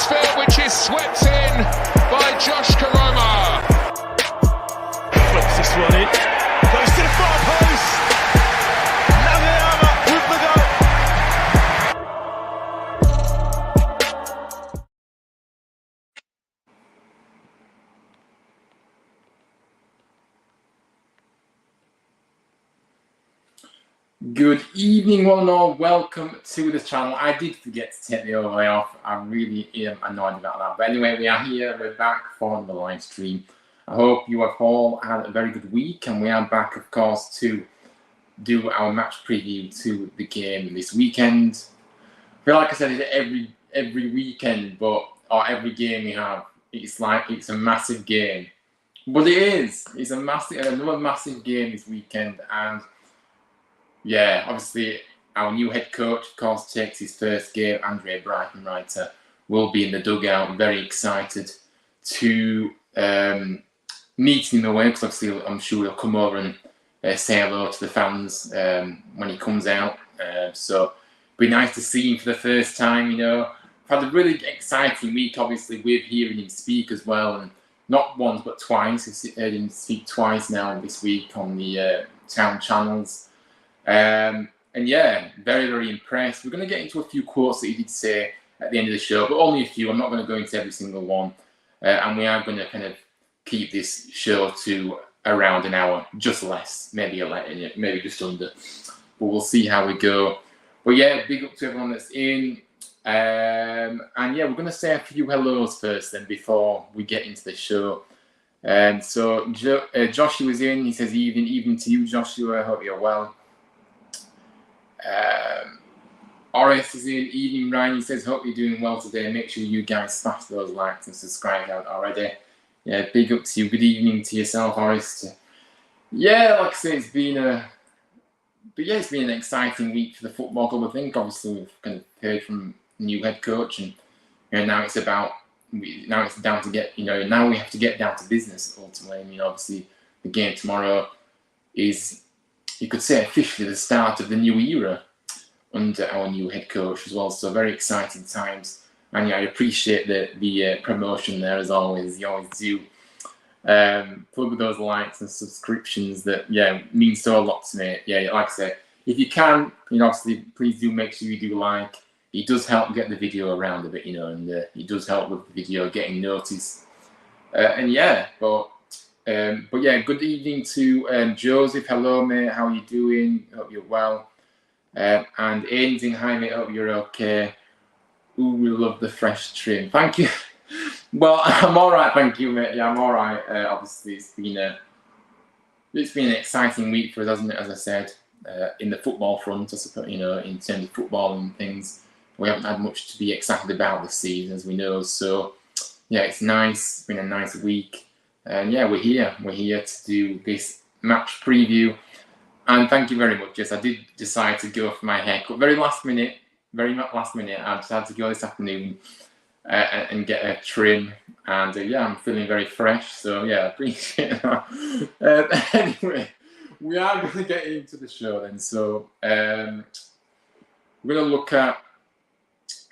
Huddersfield, which is swept in by Josh Karoma. Flips this one in, goes to the far post. Nagayama with the goal. Good evening, one and all. Welcome to the channel. I did forget to take the overlay off. I really am annoyed about that. But anyway, we are here. We're back for the live stream. I hope you have all had a very good week, and we are back, of course, to do our match preview to the game this weekend. I feel like I said it every weekend, or every game we have. It's like it's a massive game, but it is. It's another massive game this weekend, and yeah, obviously our new head coach, of course, takes his first game. Andre Breitenreiter will be in the dugout. Very excited to meet him away, because obviously I'm sure he'll come over and say hello to the fans when he comes out. So it'll be nice to see him for the first time. You know, I've had a really exciting week, obviously, with hearing him speak as well, and not once but twice. I've heard him speak twice now this week on the town channels. And yeah, very, very impressed. We're going to get into a few quotes that he did say at the end of the show, but only a few. I'm not going to go into every single one. And we are going to kind of keep this show to around an hour, just less, maybe just under. But we'll see how we go. But yeah, big up to everyone that's in. And yeah, we're going to say a few hellos first then before we get into the show. So Joshua's in. He says, evening to you, Joshua. I hope you're well. Oris is in. Evening, Ryan. He says, hope you're doing well today. Make sure you guys smash those likes and subscribe out already. Yeah, big up to you. Good evening to yourself, Oris. Yeah, like I say, it's been an exciting week for the football club. I think obviously we've kind of heard from the new head coach, and now it's down to get, now we have to get down to business ultimately. I mean, obviously the game tomorrow is, you could say, officially the start of the new era under our new head coach as well. So very exciting times. And yeah, I appreciate the promotion there as always. You always do. Plug those likes and subscriptions that, mean so a lot to me. Yeah, like I said, if you can, obviously, please do make sure you do like. It does help get the video around a bit, and it does help with the video getting noticed. But yeah, good evening to Joseph. Hello, mate. How are you doing? Hope you're well. And Aiden's in. Hi, mate. Hope you're okay. Ooh, we love the fresh trim. Thank you. Well, I'm all right. Thank you, mate. Yeah, I'm all right. Obviously, it's been an exciting week for us, hasn't it? As I said, in the football front, I suppose, in terms of football and things, we haven't had much to be excited about this season, as we know. So, yeah, it's nice. It's been a nice week. And yeah, we're here. We're here to do this match preview. And thank you very much. Yes, I did decide to go for my haircut. Very last minute. I decided to go this afternoon and get a trim. And yeah, I'm feeling very fresh. So yeah, I appreciate that. Anyway, we are going to get into the show then. So we're going to look at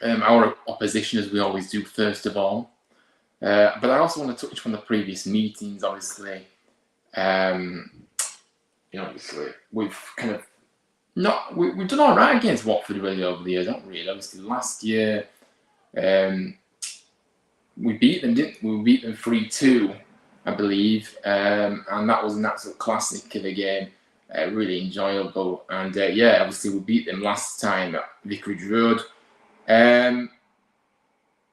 our opposition, as we always do, first of all. But I also want to touch on the previous meetings, obviously. Obviously, we've kind of we've done all right against Watford really over the years, haven't we? Really. Obviously, last year we beat them, didn't we? We beat them 3-2, I believe, and that was an absolute classic of a game. Really enjoyable, and yeah, obviously we beat them last time at Vicarage Road.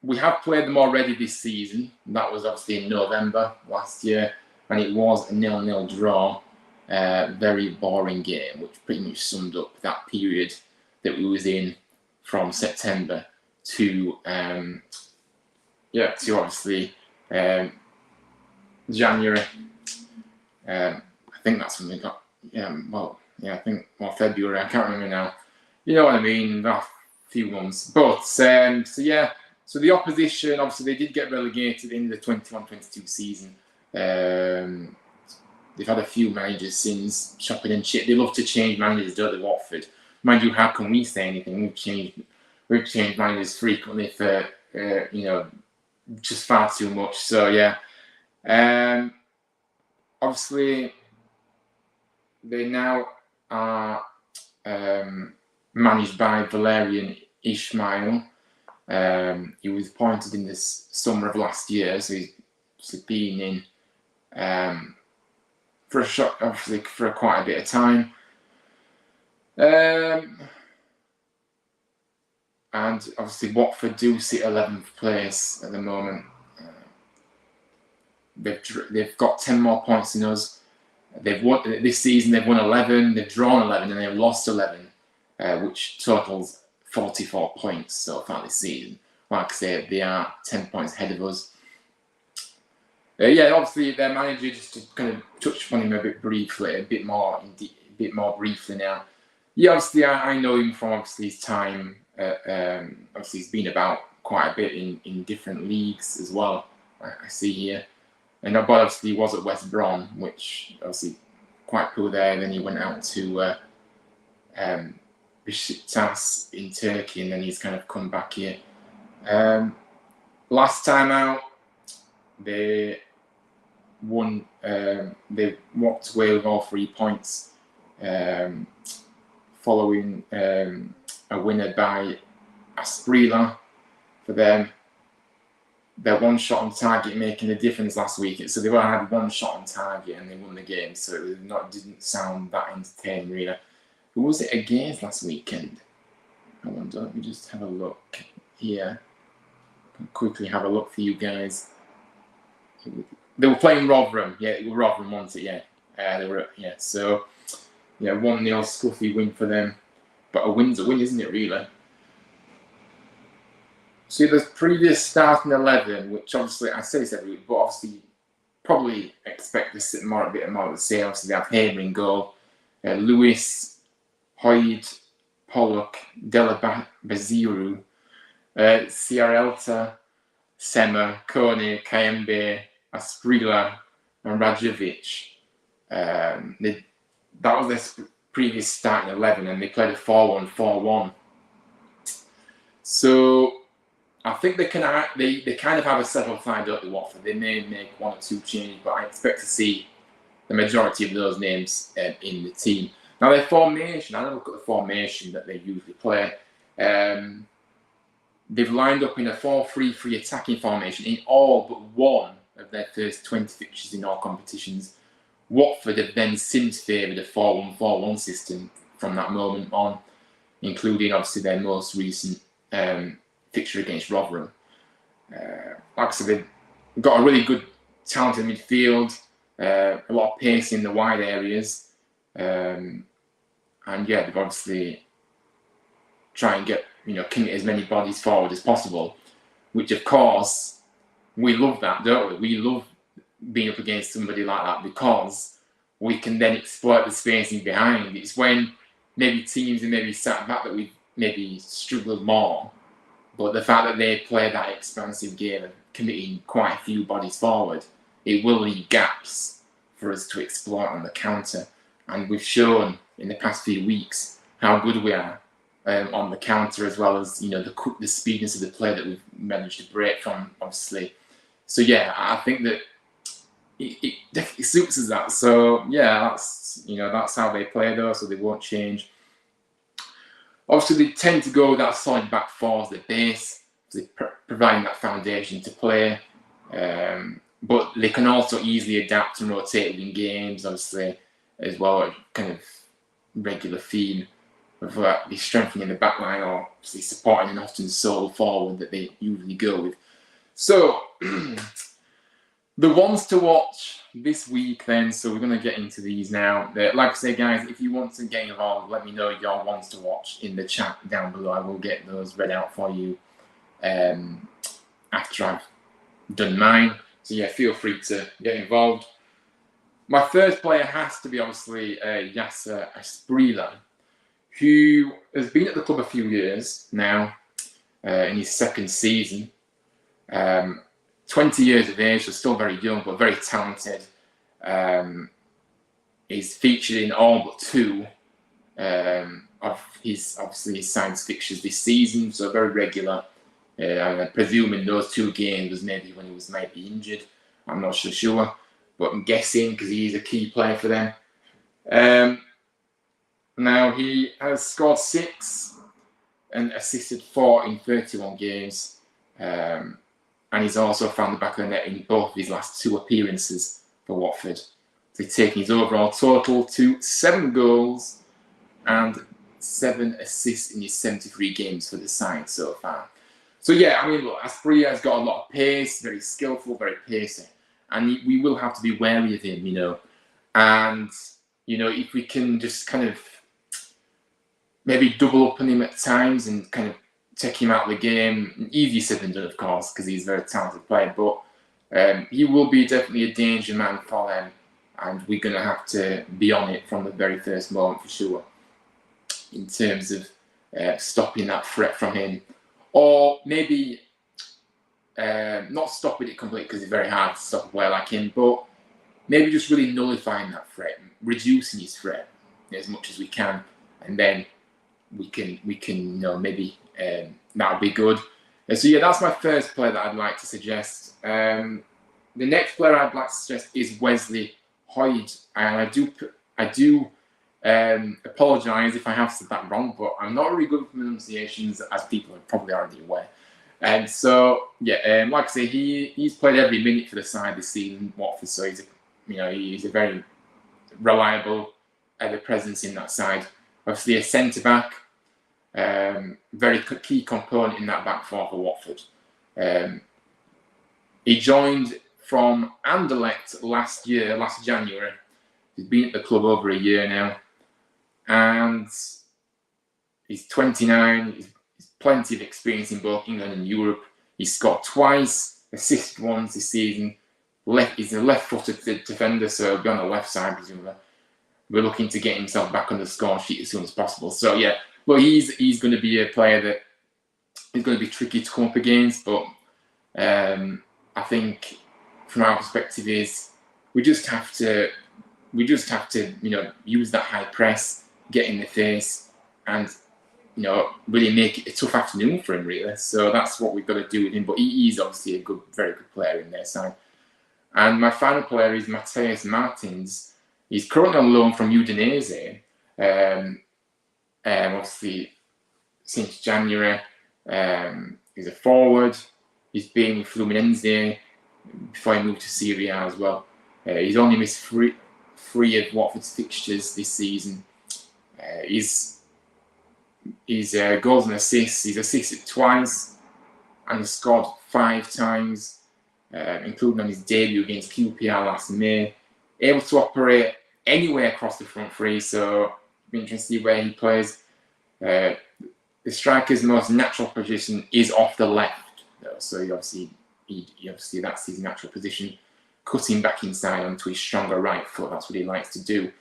We have played them already this season. That was obviously in November last year, and it was a 0-0 draw. Very boring game, which pretty much summed up that period that we was in from September to obviously January. I think that's when we got February. I can't remember now. You know what I mean? A few months, but So the opposition, obviously, they did get relegated in the 21-22 season. They've had a few managers since, chopping and chip. They love to change managers, don't they, Watford? Mind you, how can we say anything? We've changed managers frequently for just far too much. So yeah, obviously they now are managed by Valerian Ismail. He was appointed in this summer of last year, so he's been in for quite a bit of time. And obviously Watford do sit 11th place at the moment. They've got 10 more points than us. They've won this season. They've won 11. They've drawn 11, and they've lost 11, which totals 44 points so far this season. Like I say, they are 10 points ahead of us. Obviously their manager, just to kind of touch upon him a bit more briefly now. Yeah, obviously I know him from obviously his time. Obviously he's been about quite a bit in different leagues as well. I see here, and but obviously he was at West Brom, which obviously quite poor there. Then he went out to Besiktas in Turkey, and then he's kind of come back here. Last time out, they won. They walked away with all 3 points, following a winner by Asprilla for them. Their one shot on target making a difference last week. So they only had one shot on target and they won the game. So it didn't sound that entertaining, really. Who was it against last weekend? I wonder. Let me just have a look here. I'll quickly have a look for you guys. They were playing Rotherham. Yeah, it was Rotherham, wasn't it? Yeah. They were. Yeah. So 1-0 scruffy win for them. But a win's a win, isn't it, really? See, the previous starting 11, which obviously, I say this every week, but obviously probably expect to sit a bit more of the same. So they have Hamer in goal, Lewis, Hoyd, Pollock, Della Baziru, Ciarelta, Sema, Kone, Kayembe, Asprilla, and Rajovic. That was their previous starting 11, and they played a 4-1-4-1. So I think they kind of have a settled side up at Watford. They may make 1 or 2 changes, but I expect to see the majority of those names in the team. Now their formation, I look at the formation that they usually play. They've lined up in a 4-3-3 attacking formation in all but one of their first 20 fixtures in all competitions. Watford have then since favoured a 4-1-4-1 system from that moment on, including obviously their most recent fixture against Rotherham. Like I said, they've got a really good, talented midfield, a lot of pace in the wide areas, and they've obviously try and get commit as many bodies forward as possible, which of course we love that, don't we? We love being up against somebody like that because we can then exploit the spacing behind. It's when maybe teams are maybe sat back that we've maybe struggled more, but the fact that they play that expansive game and committing quite a few bodies forward, it will leave gaps for us to exploit on the counter. And we've shown in the past few weeks how good we are on the counter, as well as the speediness of the play that we've managed to break from, obviously. So I think that it definitely suits us that. So that's how they play though, so they won't change. Obviously, they tend to go with that solid back four as the base, providing that foundation to play. But they can also easily adapt and rotate within games, obviously, as well, a kind of regular theme of the strengthening the back line, or obviously supporting an often solo forward that they usually go with. So, the ones to watch this week then, so we're going to get into these now. Like I say, guys, if you want to get involved, let me know your ones to watch in the chat down below. I will get those read out for you after I've done mine. So feel free to get involved. My first player has to be obviously Yasser Asprilla, who has been at the club a few years now, in his second season. 20 years of age, so still very young, but very talented. He's featured in all but 2 of his science fixtures this season, so very regular I'm presuming those 2 games was maybe when he was maybe injured. I'm not so sure, but I'm guessing because he's a key player for them. Now he has scored 6 and assisted 4 in 31 games. And he's also found the back of the net in both of his last 2 appearances for Watford. So he's taken his overall total to 7 goals and 7 assists in his 73 games for the side so far. So yeah, I mean, look, Asprilla has got a lot of pace, very skillful, very pacey. And we will have to be wary of him, And, if we can just kind of maybe double up on him at times and kind of take him out of the game. Easier said than done, of course, because he's a very talented player. But he will be definitely a danger man for them. And we're going to have to be on it from the very first moment for sure. In terms of stopping that threat from him. Or maybe not stopping it completely because it's very hard to stop a player like him. But maybe just really nullifying that threat. Reducing his threat as much as we can. And then we can maybe that'll be good. So yeah, that's my first player that I'd like to suggest. The next player I'd like to suggest is Wesley Hoyd, and I do apologise if I have said that wrong, but I'm not really good with pronunciations, as people are probably already aware. And so yeah, like I say, he's played every minute for the side this season, Watford. So he's a very reliable presence in that side. Obviously, a centre back, very key component in that back four for Watford. He joined from Anderlecht last January. He's been at the club over a year now, and he's 29. He's plenty of experience in both England and Europe. He's scored twice, assisted once this season. He's a left-footed defender, so he'll be on the left side, presumably. We're looking to get himself back on the score sheet as soon as possible. So yeah, well, he's going to be a player that is going to be tricky to come up against. But I think from our perspective is we just have to use that high press, get in the face, and really make it a tough afternoon for him. Really, so that's what we've got to do with him. But he's obviously a very good player in their side. And my final player is Matheus Martins. He's currently on loan from Udinese, obviously since January. He's a forward. He's been with Fluminense before he moved to Serie A as well. He's only missed three of Watford's fixtures this season. His goals and assists, he's assisted twice and he's scored 5 times, including on his debut against QPR last May. Able to operate anywhere across the front three, so it'll be interesting to see where he plays. The striker's most natural position is off the left, though, so he obviously that's his natural position. Cutting back inside onto his stronger right foot, that's what he likes to do.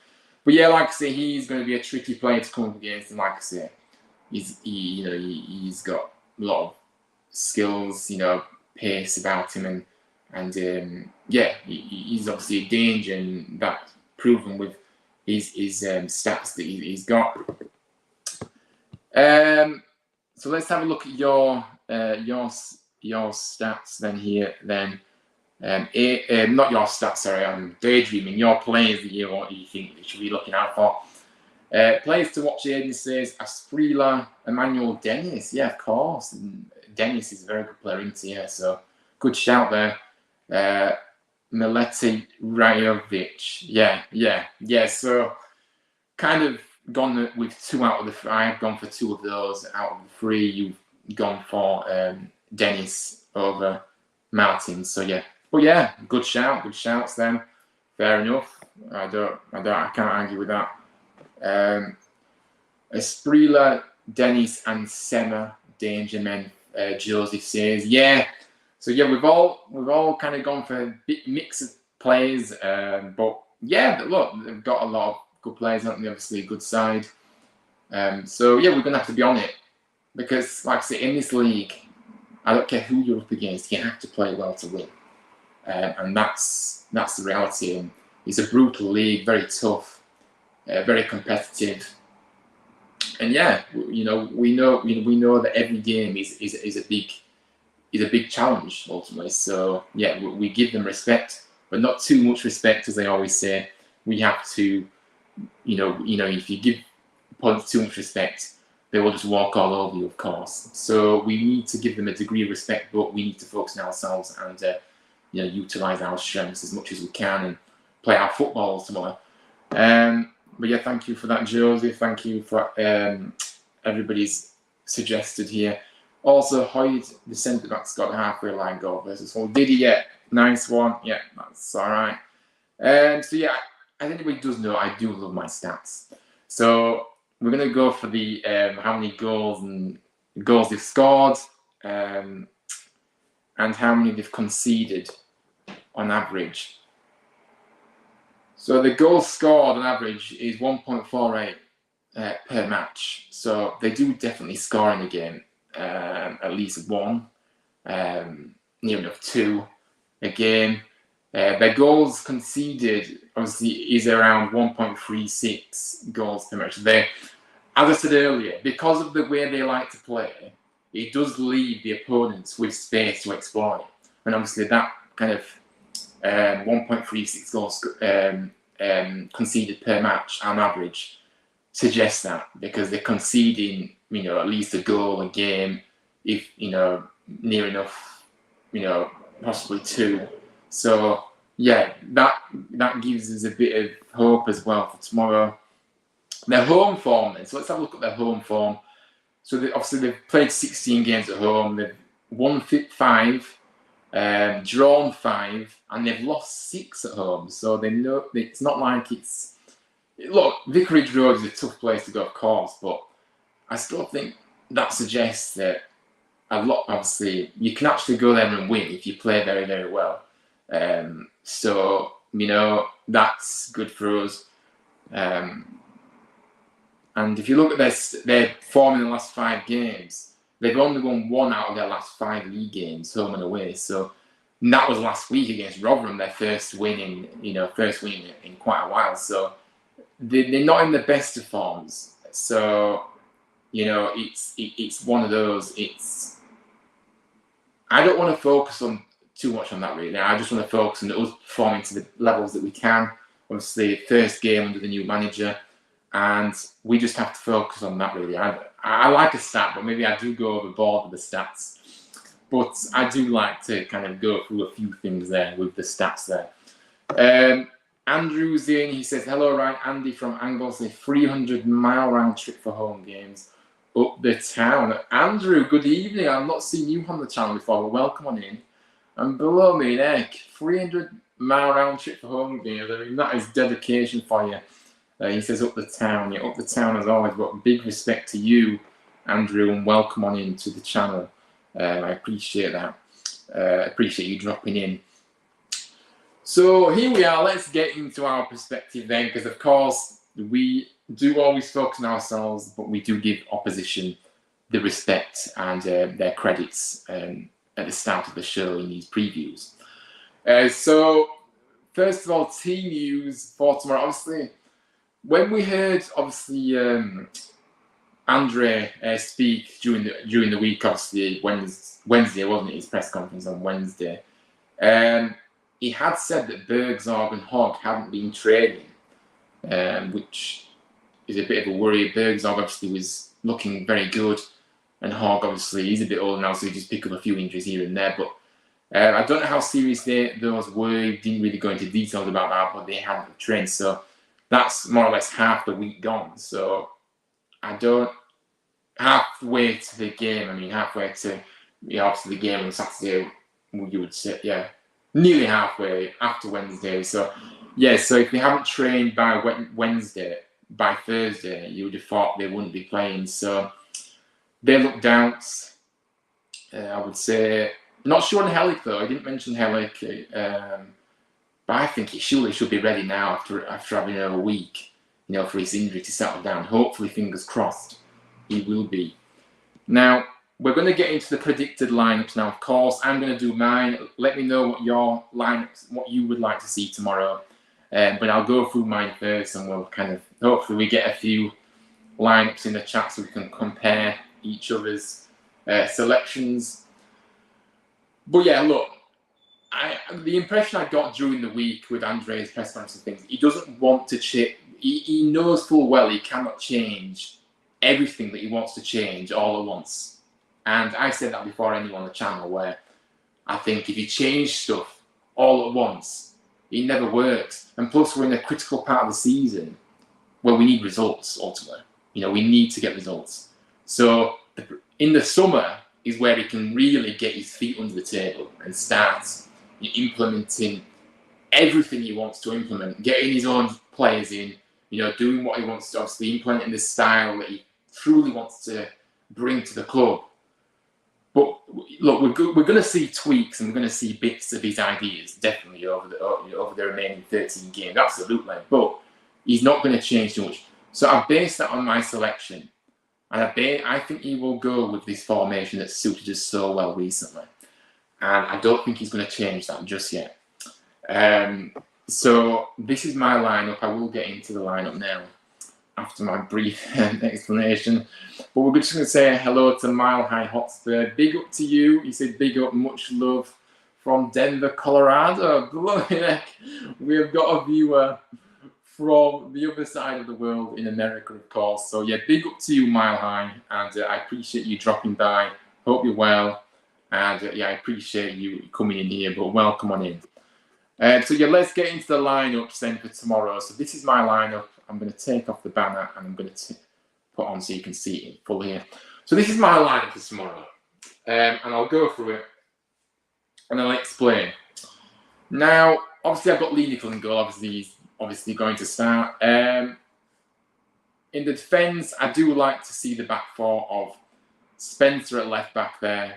But yeah, like I say, he's going to be a tricky player to come up against, and like I say, he's got a lot of skills, pace about him, and he's obviously a danger, and that's proven with his stats that he's got. So let's have a look at your stats then here. Then not your stats. Sorry, I'm daydreaming. Your players that you think you should be looking out for. Players to watch. Aiden says Asprilla, Emmanuel Dennis. Yeah, of course. Dennis is a very good player, isn't he? Yeah, so good shout there. Mileti Rajovic. Yeah. So kind of gone with 2 out of the 3. I've gone for 2 of those out of the 3. You've gone for Dennis over Martin. So yeah. But yeah, good shouts then. Fair enough. I can't argue with that. Asprilla, Dennis and Sema, danger men, Joseph says. Yeah. So yeah, we've all kind of gone for a bit mix of players, but yeah, look, they've got a lot of good players, haven't they? Obviously, a good side. So yeah, we're gonna have to be on it because, like I say, in this league, I don't care who you're up against, you have to play well to win, and that's the reality. And it's a brutal league, very tough, very competitive, and yeah, we know that every game is a is a big challenge ultimately. So yeah, we give them respect, but not too much respect, as they always say. We have to, if you give opponents too much respect, they will just walk all over you, of course. So we need to give them a degree of respect, but we need to focus on ourselves and utilise our strengths as much as we can and play our football ultimately. But yeah, thank you for that, Josie. Thank you for everybody's suggested here. Also, Hoyd, the centre back's got a halfway line goal versus Hull. Did he? Yeah, nice one. Yeah, that's all right. So yeah, as anybody does know, I do love my stats. So we're gonna go for the how many goals they've scored, and how many they've conceded on average. So the goals scored on average is 1.48 per match. So they do definitely score in a game, at least one, near enough two a game. Their goals conceded obviously is around 1.36 goals per match. They, as I said earlier, because of the way they like to play, it does leave the opponents with space to exploit. And obviously that kind of 1.36 goals conceded per match on average suggests that, because they're conceding, at least a goal a game, if near enough, possibly two. So yeah, that gives us a bit of hope as well for tomorrow. Their home form then. So let's have a look at their home form. So obviously they've played 16 games at home. They've won 5, drawn 5, and they've lost 6 at home. So they know it's not like it's. Look, Vicarage Road is a tough place to go, of course, but I still think that suggests that obviously, you can actually go there and win if you play very, very well. So, that's good for us. And if you look at their form in the last 5 games, they've only won 1 out of their last 5 league games, home and away. So that was last week against Rotherham, their first win in quite a while. So they're not in the best of forms. So it's one of those. I don't want to focus on too much on that really. I just want to focus on us performing to the levels that we can. Obviously, first game under the new manager, and we just have to focus on that really. I like a stat, but maybe I do go overboard with the stats. But I do like to kind of go through a few things there with the stats there. Andrew's in. He says, "Hello, Ryan. Andy from Anglesey. 300-mile round trip for home games up the town." Andrew, good evening. I've not seen you on the channel before, but welcome on in. And below me, Nick, 300-mile round trip for home games. I mean, that is dedication for you. He says up the town. Yeah, up the town as always. But big respect to you, Andrew, and welcome on in to the channel. I appreciate that. Appreciate you dropping in. So here we are. Let's get into our perspective then, because of course we do always focus on ourselves, but we do give opposition the respect and their credits at the start of the show in these previews. So first of all, team news for tomorrow. Obviously, when we heard Andre speak during the week, obviously Wednesday, wasn't it? His press conference on Wednesday. He had said that Bergzorg and Hogg hadn't been training, which is a bit of a worry. Bergzorg obviously was looking very good, and Hogg obviously he's a bit older now, so he just picked up a few injuries here and there. But I don't know how serious those were. He didn't really go into details about that, but they hadn't trained, so that's more or less half the week gone. So halfway to the game. I mean, halfway to obviously the game on Saturday, you would say, yeah. Nearly halfway after Wednesday. So, yeah, so if they haven't trained by Wednesday, by Thursday, you would have thought they wouldn't be playing. So, they look doubts. I would say, not sure on Helic though. I didn't mention Helic. But I think he surely should be ready now after having a week, for his injury to settle down. Hopefully, fingers crossed, he will be. Now, we're going to get into the predicted lineups now. Of course, I'm going to do mine. Let me know what your lineups, what you would like to see tomorrow. But I'll go through mine first, and we'll kind of hopefully we get a few lineups in the chat so we can compare each other's selections. But yeah, look, the impression I got during the week with Andre's press conference and things, he doesn't want to change. He knows full well he cannot change everything that he wants to change all at once. And I said that before anyone on the channel, where I think if you change stuff all at once, it never works. And plus, we're in a critical part of the season where we need results, ultimately. We need to get results. So in the summer is where he can really get his feet under the table and start implementing everything he wants to implement, getting his own players in, doing what he wants to, obviously implementing the style that he truly wants to bring to the club. But look, we're going to see tweaks and we're going to see bits of his ideas, definitely, over the remaining 13 games, absolutely. But he's not going to change too much. So I've based that on my selection. And I think he will go with this formation that suited us so well recently. And I don't think he's going to change that just yet. So this is my lineup. I will get into the lineup now after my brief explanation. But we're just going to say hello to Mile High Hotspur. Big up to you. He said big up, much love from Denver, Colorado. Bloody heck. We have got a viewer from the other side of the world in America, of course. So yeah, big up to you, Mile High. And I appreciate you dropping by. Hope you're well. And yeah, I appreciate you coming in here, but welcome on in. So yeah, let's get into the lineups then for tomorrow. So this is my lineup. I'm going to take off the banner and I'm going to put on so you can see it in full here. So this is my lineup for tomorrow. And I'll go through it and I'll explain. Now, obviously I've got Lee Nicol in goal. Obviously he's going to start. In the defence, I do like to see the back four of Spencer at left back there.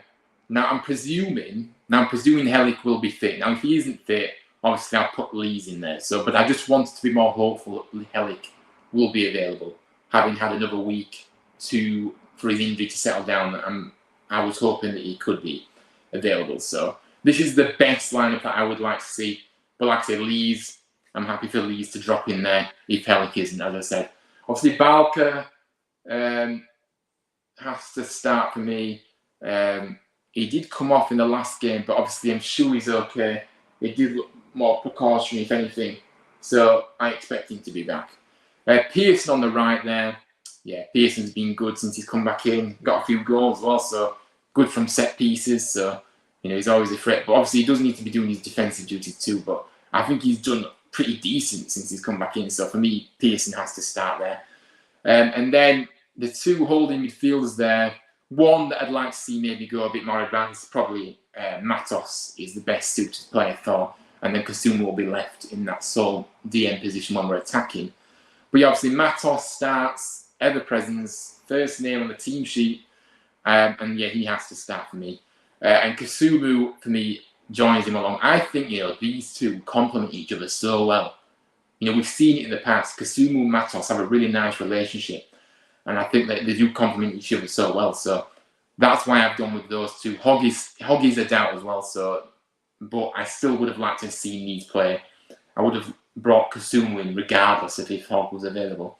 Now I'm presuming Helik will be fit. Now if he isn't fit, obviously I'll put Lees in there. But I just wanted to be more hopeful that Helik will be available, having had another week for his injury to settle down. I was hoping that he could be available. So this is the best lineup that I would like to see. But like I say, Lees, I'm happy for Lees to drop in there if Helik isn't, as I said. Obviously Balker has to start for me. He did come off in the last game, but obviously I'm sure he's okay. He did look more precautionary, if anything. So I expect him to be back. Pearson on the right there. Yeah, Pearson's been good since he's come back in. Got a few goals as well, so good from set pieces. So, he's always a threat. But obviously he does need to be doing his defensive duties too. But I think he's done pretty decent since he's come back in. So for me, Pearson has to start there. And then the two holding midfielders there. One that I'd like to see maybe go a bit more advanced, probably Matos is the best suited player for, and then Kasuma will be left in that sole DM position when we're attacking. But yeah, obviously Matos starts, ever-presence, first name on the team sheet, and yeah, he has to start for me. And Kasumu, for me, joins him along. I think, these two complement each other so well. We've seen it in the past. Kasumu and Matos have a really nice relationship. And I think that they do complement each other so well. So that's why I've gone with those two. Hoggy's a doubt as well. But I still would have liked to see Needs play. I would have brought Kasumu in regardless of if Hogg was available.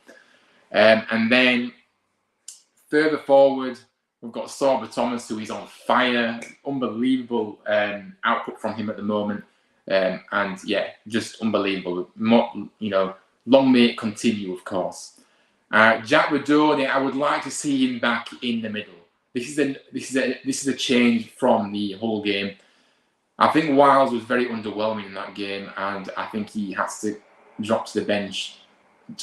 And then further forward, we've got Sorba Thomas, who is on fire. Unbelievable output from him at the moment. And yeah, just unbelievable. Long may it continue, of course. Jack Radoni, I would like to see him back in the middle. This is a change from the whole game. I think Wiles was very underwhelming in that game, and I think he has to drop to the bench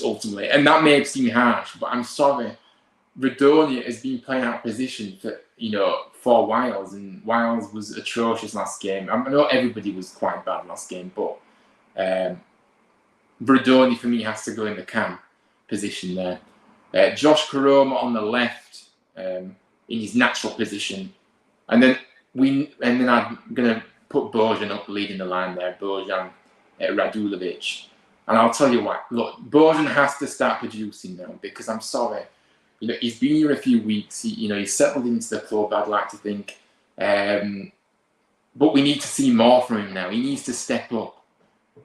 ultimately. And that may seem harsh, but I'm sorry. Radoni has been playing out of position for Wiles, and Wiles was atrocious last game. I know everybody was quite bad last game, but Radoni for me has to go in the camp position there. Josh Karoma on the left in his natural position, and then I'm gonna put Bojan up leading the line there. Bojan Radulovic, and I'll tell you what. Look, Bojan has to start producing now because I'm sorry, he's been here a few weeks. He's settled into the club. I'd like to think, but we need to see more from him now. He needs to step up.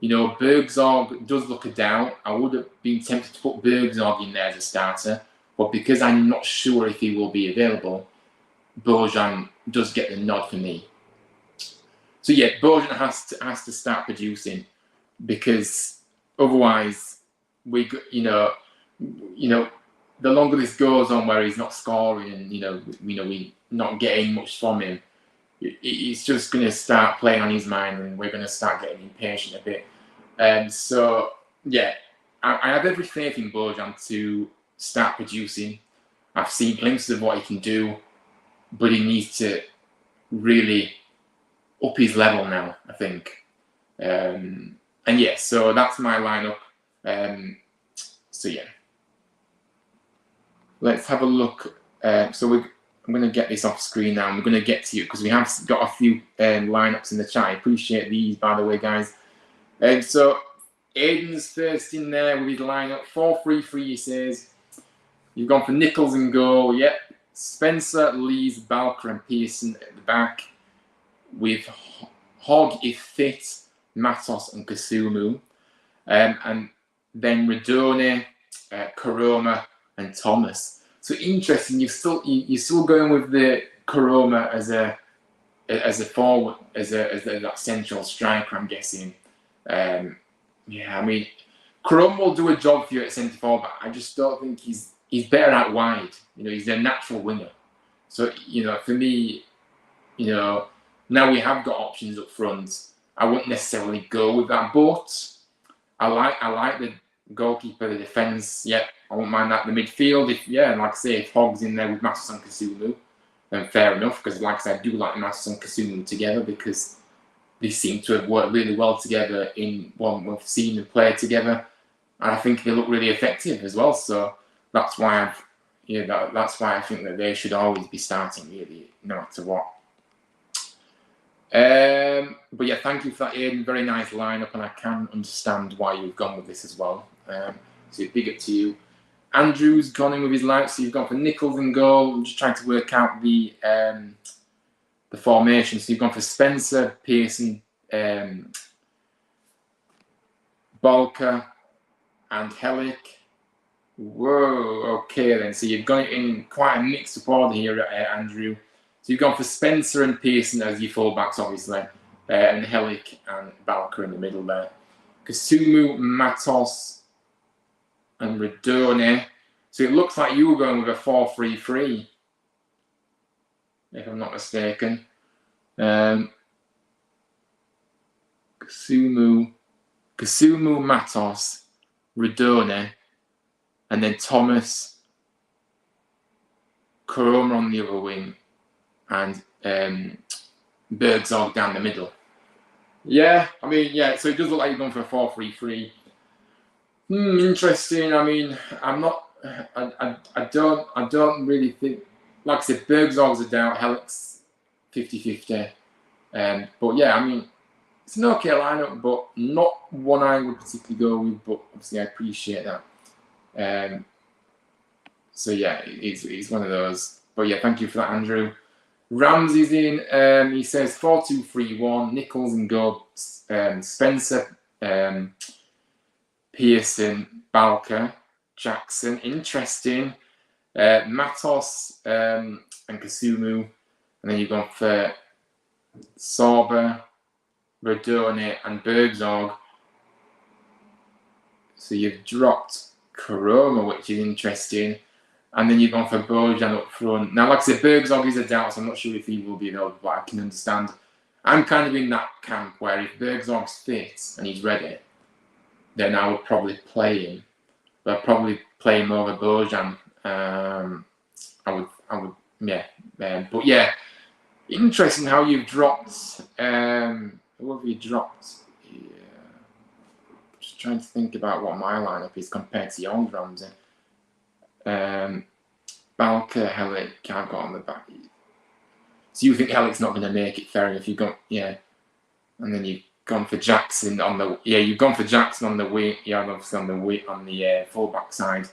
Bergzorg does look a doubt. I would have been tempted to put Bergzorg in there as a starter, but because I'm not sure if he will be available, Bojan does get the nod for me. So yeah, Bojan has to start producing, because otherwise the longer this goes on where he's not scoring and we not getting much from him, he's just going to start playing on his mind, and we're going to start getting impatient a bit. So yeah, I have every faith in Bojan to start producing. I've seen glimpses of what he can do, but he needs to really up his level now, I think. And yeah, so that's my lineup. So yeah, let's have a look. I'm going to get this off screen now. I'm going to get to you because we have got a few lineups in the chat. I appreciate these, by the way, guys. So Aiden's first in there with his lineup. 4-3-3, he says. You've gone for Nichols and goal. Yep. Spencer, Lees, Balker and Pearson at the back. With Hogg if fit, Matos and Kasumu. And then Radone, Karoma and Thomas. So interesting, you're still going with the Karoma as a forward, as that central striker, I'm guessing. Yeah, I mean, Karoma will do a job for you at centre forward, but I just don't think he's better out wide. He's a natural winger. So for me, now we have got options up front. I wouldn't necessarily go with that, but I like the goalkeeper, the defence. Yeah, I won't mind that. The midfield, like I say, if Hogg's in there with Matos and Kasumu, then fair enough. Because like I said, I do like Matos and Kasumu together because they seem to have worked really well together in one we've seen them play together, and I think they look really effective as well. So that's why that's why I think that they should always be starting, really, no matter what. But yeah, thank you for that, Aidan. Very nice lineup, and I can understand why you've gone with this as well. So big up to you. Andrew's gone in with his lineup, so you've gone for Nichols and goal. I'm just trying to work out the formation. So you've gone for Spencer, Pearson, Balker, and Hellick. Whoa, okay then. So you've gone in quite a mixed up order here, Andrew. So you've gone for Spencer and Pearson as your fullbacks, obviously, and Hellick and Balker in the middle there. Kasumu, Matos, and Radone. So it looks like you were going with a 4-3-3, if I'm not mistaken. Kasumu, Matos, Radone, and then Thomas, Karoma on the other wing, and Bergzorg down the middle. Yeah, I mean, yeah, so it does look like you're going for a 4-3-3. Interesting. I mean, I don't really think, like I said, Bergzorg's a doubt, Hellick's 50-50. But yeah, I mean, it's an okay lineup, but not one I would particularly go with, but obviously I appreciate that. So yeah, it's one of those. But yeah, thank you for that, Andrew. Ramsey's in. He says 4-2-3-1. Nichols and goal. Spencer, Pearson, Balker, Jackson. Interesting. Matos and Kasumu. And then you've gone for Sorba, Radone and Bergzorg. So you've dropped Karoma, which is interesting. And then you've gone for Bojan up front. Now, like I said, Bergzorg is a doubt, so I'm not sure if he will be available, but I can understand. I'm kind of in that camp where if Bergzorg's fit and he's ready, then I would probably play him. But I'd probably play him over Bojan. I would, yeah. But yeah, interesting how you've dropped. Who have you dropped? Yeah. Just trying to think about what my lineup is compared to yours, Ramsey. Balker, Hellick, I've got on the back. So you think Hellick's not going to make it? Fair enough. You've got, yeah, and then you've gone for Jackson on the, yeah, you've gone for Jackson on the wing, yeah, obviously on the full-back side,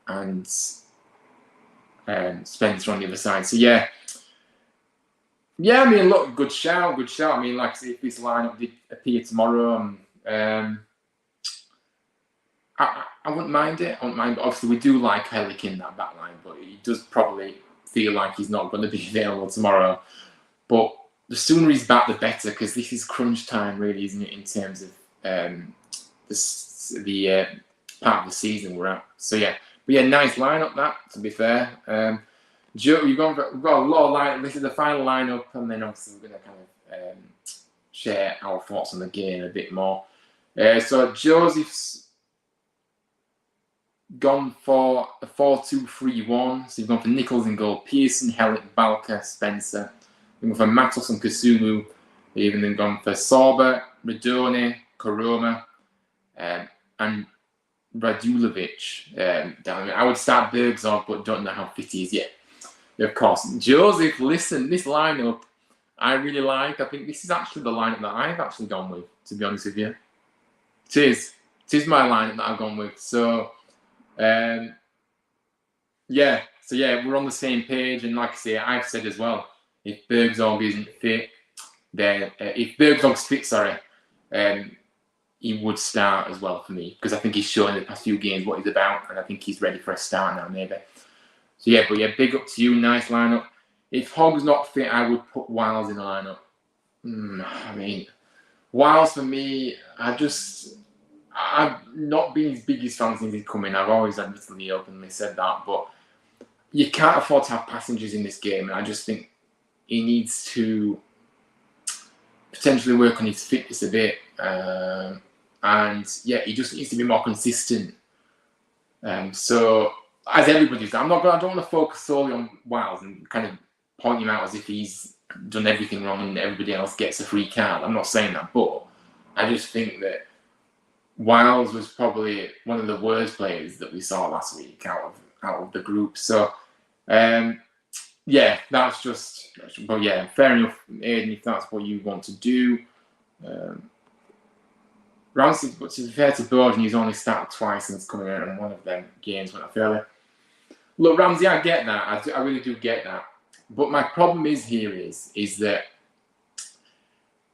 and Spencer on the other side. So yeah, I mean, look, good shout. I mean, like I say, if this lineup did appear tomorrow, I wouldn't mind it. Obviously, we do like Hellick in that back line, but he does probably feel like he's not going to be available tomorrow. But the sooner he's back, the better, because this is crunch time, really, isn't it, in terms of the part of the season we're at. So yeah, but yeah, nice lineup that. To be fair, Joe, we've got a lot of lineup. This is the final lineup, and then obviously we're going to kind of share our thoughts on the game a bit more. So Joseph's gone for a 4-2-3-1. So you've gone for Nichols in goal, Pearson, Hellick, Balka, Spencer. You've gone for Matos and Kusumu. You've then gone for Sorba, Radone, Koroma, and Radulovic. I would start Bergzorg, but don't know how fit he is yet. Of course, Joseph, listen, this lineup I really like. I think this is actually the lineup that I've actually gone with, to be honest with you. It is my lineup that I've gone with. So, yeah, we're on the same page. And like I say, I've said as well, if Bergzorg isn't fit, then if Bergzorg's fit, he would start as well for me, because I think he's shown in the past few games what he's about, and I think he's ready for a start now, maybe. So yeah, but yeah, big up to you, nice lineup. If Hogg's not fit, I would put Wiles in the lineup. I mean, Wiles for me, I've not been his biggest fan since he's come in. I've always admittedly openly said that, but you can't afford to have passengers in this game, and I just think he needs to potentially work on his fitness a bit. And yeah, he just needs to be more consistent. So as everybody's done, I don't want to focus solely on Wiles and kind of point him out as if he's done everything wrong and everybody else gets a free card. I'm not saying that, but I just think that Wiles was probably one of the worst players that we saw last week out of the group. So yeah, that's just. But yeah, fair enough, Aiden, if that's what you want to do. Ramsey, but to be fair to Borden, he's only started twice since coming out, and one of them games went off early. Look, Ramsey, I get that. I really do get that. But my problem is that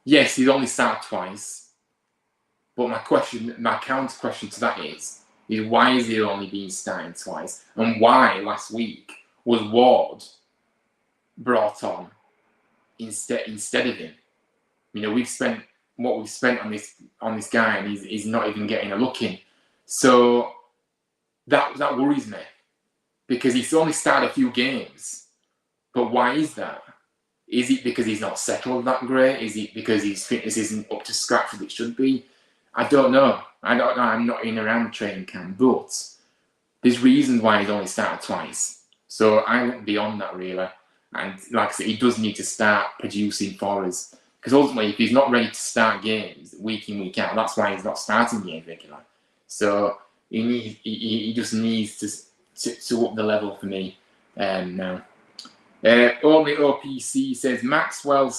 yes, he's only started twice. But my counter question to that is why is he only being starting twice, and why last week was Ward brought on instead of him? You know, we've spent what we've spent on this guy, and he's not even getting a look in. So that worries me, because he's only started a few games. But why is that? Is it because he's not settled that great? Is it because his fitness isn't up to scratch as it should be? I don't know. I'm not in around the training camp, but there's reasons why he's only started twice. So I went beyond that, really. And like I said, he does need to start producing for us. Because ultimately, if he's not ready to start games week in, week out, that's why he's not starting games regularly. So he just needs to up the level for me now. Only OPC says Maxwell,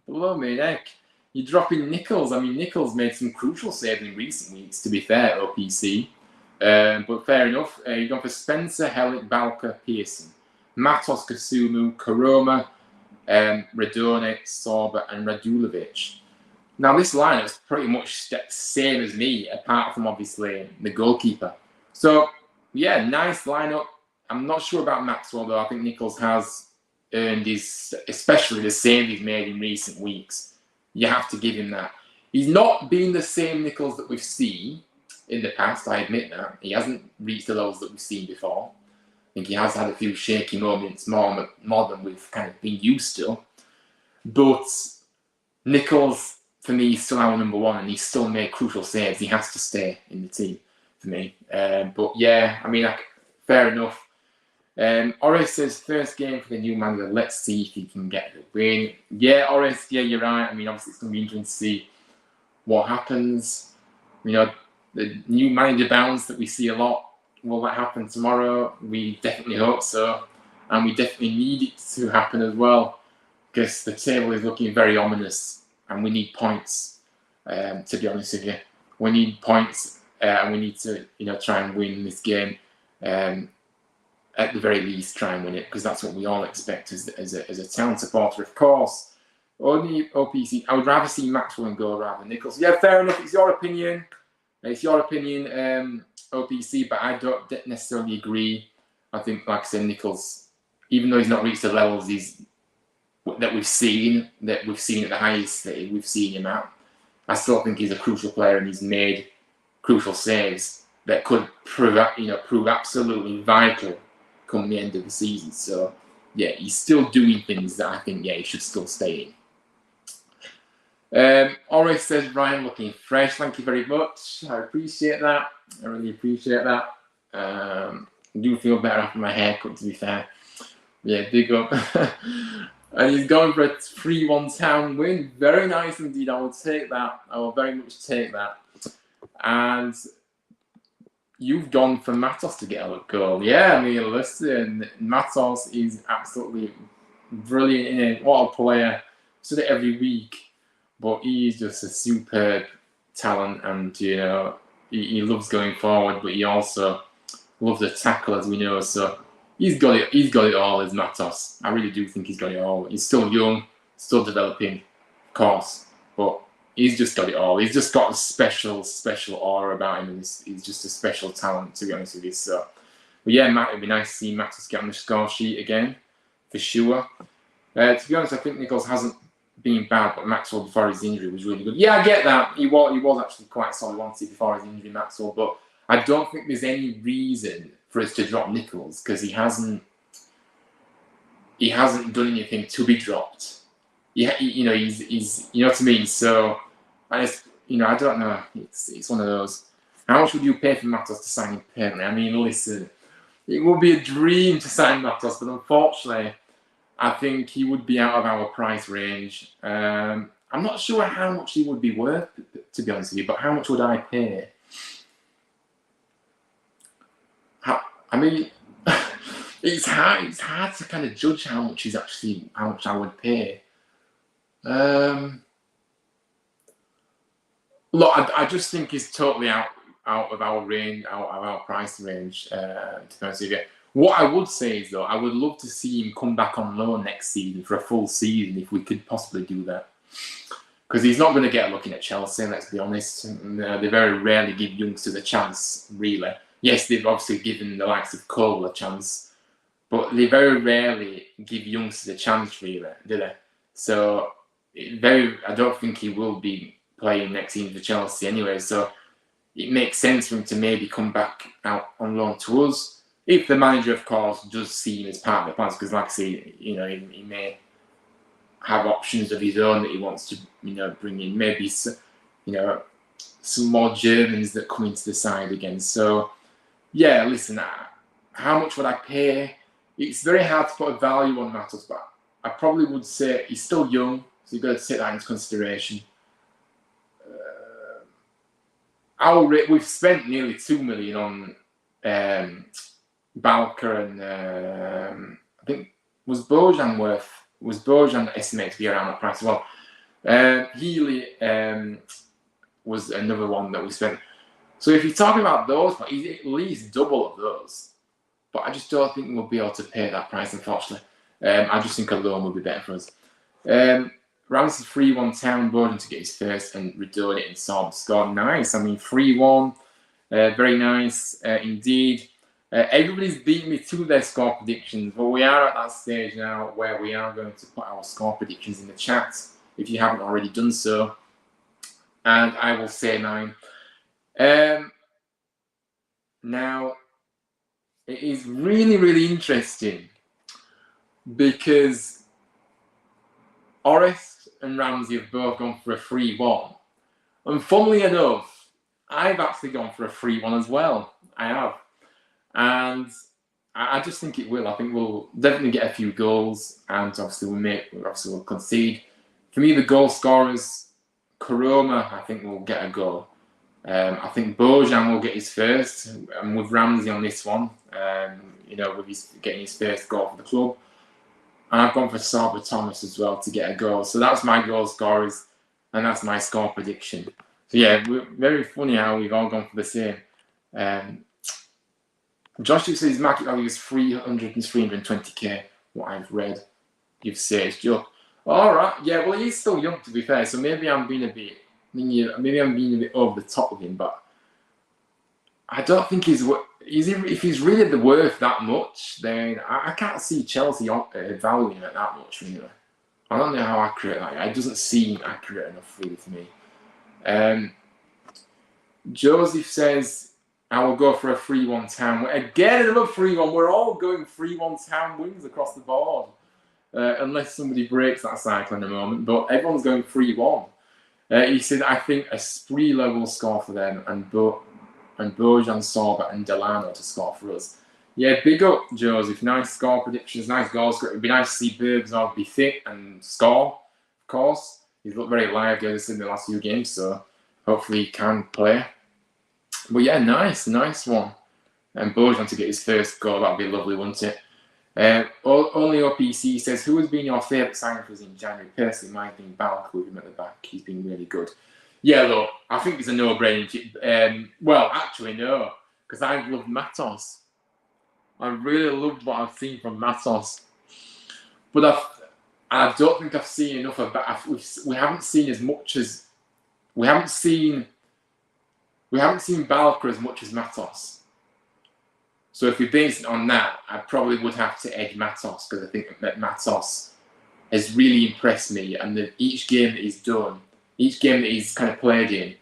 below me, heck. You're dropping Nichols. I mean, Nichols made some crucial saves in recent weeks, to be fair, OPC. But fair enough. You've gone for Spencer, Hellick, Balka, Pearson, Matos, Kasumu, Koroma, Radone, Sorba, and Radulovic. Now, this lineup's pretty much the same as me, apart from obviously the goalkeeper. So, yeah, nice lineup. I'm not sure about Maxwell, though. I think Nichols has earned especially the save he's made in recent weeks. You have to give him that. He's not been the same Nichols that we've seen in the past, I admit that. He hasn't reached the levels that we've seen before. I think he has had a few shaky moments, more than we've kind of been used to. But Nichols, for me, is still our number one, and he's still made crucial saves. He has to stay in the team for me. But yeah, I mean, fair enough. Oris says, first game for the new manager. Let's see if he can get the win. Yeah, Oris, yeah, you're right. I mean, obviously, it's going to be interesting to see what happens. You know, the new manager bounce that we see a lot. Will that happen tomorrow? We definitely hope so. And we definitely need it to happen as well, because the table is looking very ominous, and we need points, to be honest with you. We need points, and we need to, try and win this game. At the very least, try and win it, because that's what we all expect as a town supporter, of course. Only OPC. I would rather see Maxwell and go rather than Nichols. Yeah, fair enough. It's your opinion. OPC, but I don't necessarily agree. I think, like I said, Nichols, even though he's not reached the levels that we've seen at the highest that we've seen him at. I still think he's a crucial player, and he's made crucial saves that could prove absolutely vital come the end of the season. So yeah, he's still doing things that I think he should still stay in. Ori says, Ryan looking fresh. Thank you very much. I appreciate that. I really appreciate that. I do feel better after my haircut, to be fair. Yeah, big up. And he's going for a 3-1 Town win. Very nice indeed. I will take that. I will very much take that. And you've gone for Matos to get a goal. Yeah, I mean, listen, Matos is absolutely brilliant in it. What a player. Said it every week. But he's just a superb talent, and he loves going forward, but he also loves the tackle, as we know. So he's got it all, as Matos. I really do think he's got it all. He's still young, still developing, of course, but he's just got it all. He's just got a special aura about him, and he's just a special talent, to be honest with you. So, but yeah, Matt, it'd be nice to see Matos get on the score sheet again, for sure. To be honest, I think Nichols hasn't been bad, but Maxwell before his injury was really good. Yeah, I get that. He was actually quite solid once before his injury, Maxwell, but I don't think there's any reason for us to drop Nichols, because he hasn't done anything to be dropped. He's you know what I mean. So I don't know. It's one of those. How much would you pay for Matos to sign him permanently? I mean, listen, it would be a dream to sign Matos, but unfortunately, I think he would be out of our price range. I'm not sure how much he would be worth, to be honest with you, but how much would I pay? I mean, it's hard to kind of judge how much I would pay. Look, I just think he's totally out of our range, out of our price range, to be honest with you. What I would say is, though, I would love to see him come back on loan next season for a full season, if we could possibly do that. Because he's not going to get a look in at Chelsea, let's be honest. They very rarely give youngsters a chance, really. Yes, they've obviously given the likes of Cole a chance, but they very rarely give youngsters a chance, really, do they? So, I don't think he will be playing next season for Chelsea anyway. So, it makes sense for him to maybe come back out on loan to us. If the manager, of course, does see him as part of the plans, because, like I say, he may have options of his own that he wants to, bring in. Maybe, some more Germans that come into the side again. So, yeah, listen, how much would I pay? It's very hard to put a value on Matos, but I probably would say he's still young, so you've got to take that into consideration. We've spent nearly 2 million on Balker, and I think was Bojan estimated to be around that price as well. Healy was another one that we spent. So if you're talking about those, he's at least double of those. But I just don't think we'll be able to pay that price, unfortunately. I just think a loan would be better for us. Ramsey 3-1 Town, Bojan to get his first, and Redone and Saab scored. Nice. I mean, 3-1. Very nice indeed. Everybody's beating me to their score predictions, but we are at that stage now where we are going to put our score predictions in the chat, if you haven't already done so. And I will say mine. Now, it is really, really interesting because Orest and Ramsey have both gone for a 3-1. And funnily enough, I've actually gone for a 3-1 as well. I have. And I just think it will. I think we'll definitely get a few goals, and obviously we'll concede. For me, the goal scorers, Koroma, I think will get a goal. I think Bojan will get his first, and with Ramsey on this one, with getting his first goal for the club. And I've gone for Sarba Thomas as well to get a goal. So that's my goal scorers, and that's my score prediction. So yeah, very funny how we've all gone for the same. Josh says his market value is 300 and 320k. What I've read, you've said it's joke. All right, yeah. Well, he's still young, to be fair. So maybe I'm being a bit over the top with him. But I don't think if he's really worth that much, then I can't see Chelsea valuing him at that much, really. I don't know how accurate that is. It doesn't seem accurate enough really to me. Joseph says, I will go for a 3-1 Town win. Again, another 3-1. We're all going 3-1 Town wins across the board. Unless somebody breaks that cycle in a moment. But everyone's going 3-1. He said, I think a Spreeler will score for them and Bojan, Sorba and Delano to score for us. Yeah, big up, Joseph. Nice score predictions, nice goals. It'd be nice to see Bergzorg be fit and score, of course. He's looked very lively in the last few games, so hopefully he can play. But yeah, nice one. And Bojan to get his first goal, that'd be lovely, wouldn't it? Only OPC says, who has been your favourite signing for us in January? Personally, mine's been Balk with him at the back. He's been really good. Yeah, look, I think it's a no-brainer. Well, actually, no, because I love Matos. I really loved what I've seen from Matos. But I don't think I've seen enough of that. We haven't seen as much as... We haven't seen Balker as much as Matos. So if we base it on that, I probably would have to edge Matos because I think that Matos has really impressed me, and each game that he's done, each game that he's kind of played in,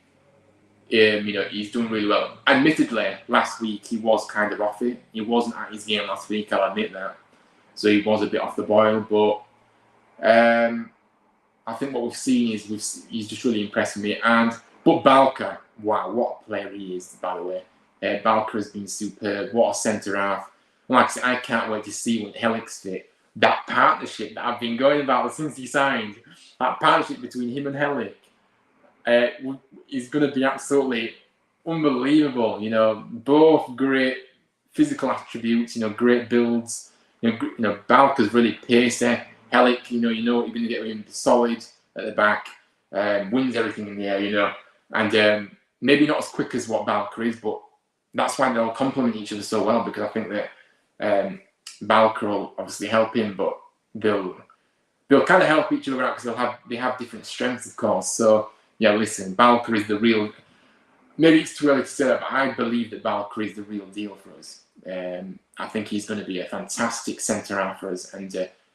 he's done really well. Admittedly, last week he was kind of off it. He wasn't at his game last week, I'll admit that. So he was a bit off the boil, but I think what we've seen is he's just really impressed me. But Balker, wow, what a player he is, by the way. Balker has been superb. What a centre half. Like I said, I can't wait to see when Helik's fit. That partnership that I've been going about since he signed, that partnership between him and Helik is going to be absolutely unbelievable. Both great physical attributes, great builds. Balker's really pacey. Helik, you know what you're going to get with him, solid at the back, wins everything in the air, and maybe not as quick as what Balker is, but that's why they'll complement each other so well, because I think that Balker will obviously help him, but they'll kind of help each other out because they have different strengths, of course. So yeah, listen, Balker is the real. Maybe it's too early to say that, but I believe that Balker is the real deal for us. I think he's going to be a fantastic centre half for us, and